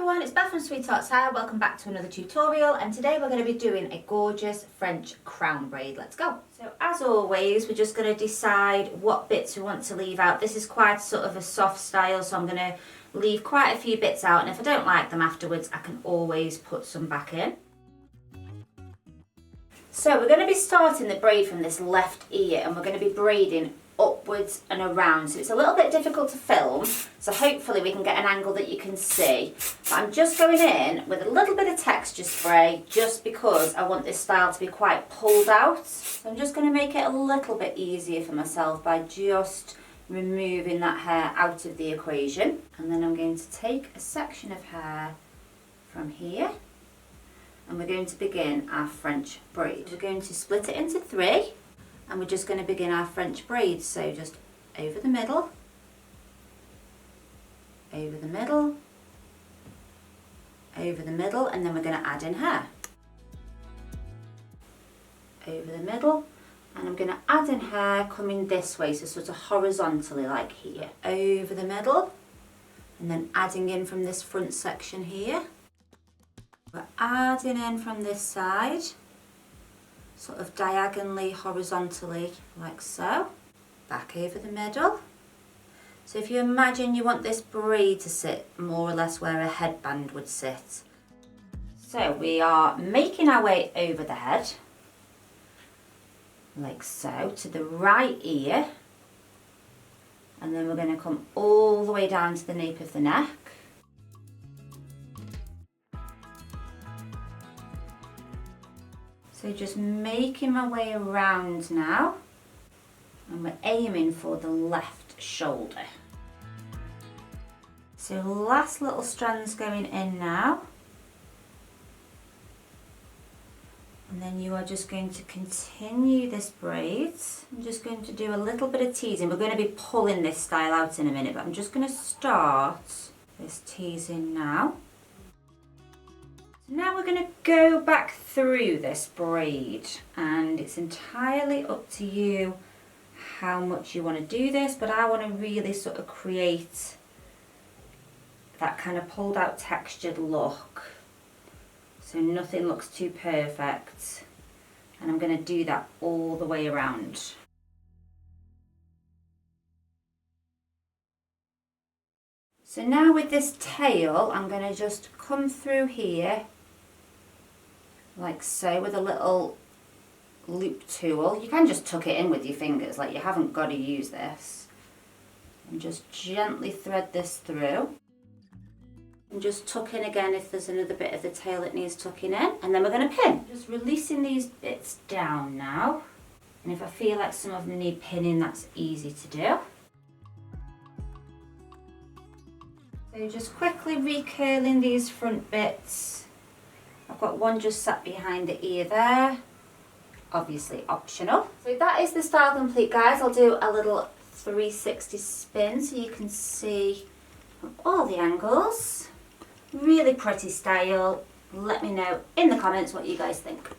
everyone, it's Beth from Sweethearts Hair. Welcome back to another tutorial, and today we're going to be doing a gorgeous French crown braid. Let's go. So as always, we're just going to decide what bits we want to leave out. This is quite sort of a soft style, so I'm going to leave quite a few bits out, and if I don't like them afterwards, I can always put some back in. So we're going to be starting the braid from this left ear, and we're going to be braiding upwards and around, so it's a little bit difficult to film, so hopefully we can get an angle that you can see. But I'm just going in with a little bit of texture spray just because I want this style to be quite pulled out. So I'm just going to make it a little bit easier for myself by just removing that hair out of the equation, and then I'm going to take a section of hair from here and we're going to begin our French braid. We're going to split it into three, and we're just going to begin our French braid. So just over the middle, over the middle, over the middle, and then we're going to add in hair. Over the middle, and I'm going to add in hair coming this way, so sort of horizontally like here. Over the middle, and then adding in from this front section here. We're adding in from this side, sort of diagonally, horizontally, like so. Back over the middle. So if you imagine you want this braid to sit more or less where a headband would sit. So we are making our way over the head, like so, to the right ear. And then we're going to come all the way down to the nape of the neck. So just making my way around now, and we're aiming for the left shoulder. So last little strands going in now, and then you are just going to continue this braid. I'm just going to do a little bit of teasing. We're going to be pulling this style out in a minute, but I'm just going to start this teasing now. Now we're going to go back through this braid, and it's entirely up to you how much you want to do this, but I want to really sort of create that kind of pulled out textured look, so nothing looks too perfect, and I'm going to do that all the way around. So now with this tail, I'm going to just come through here like so with a little loop tool. You can just tuck it in with your fingers, like you haven't got to use this. And just gently thread this through. And just tuck in again if there's another bit of the tail that needs tucking in. And then we're going to pin. Just releasing these bits down now. And if I feel like some of them need pinning, that's easy to do. So just quickly recurling these front bits. I've got one just sat behind the ear there, obviously optional. So that is the style complete, guys. I'll do a little 360 spin so you can see from all the angles. Really pretty style. Let me know in the comments what you guys think.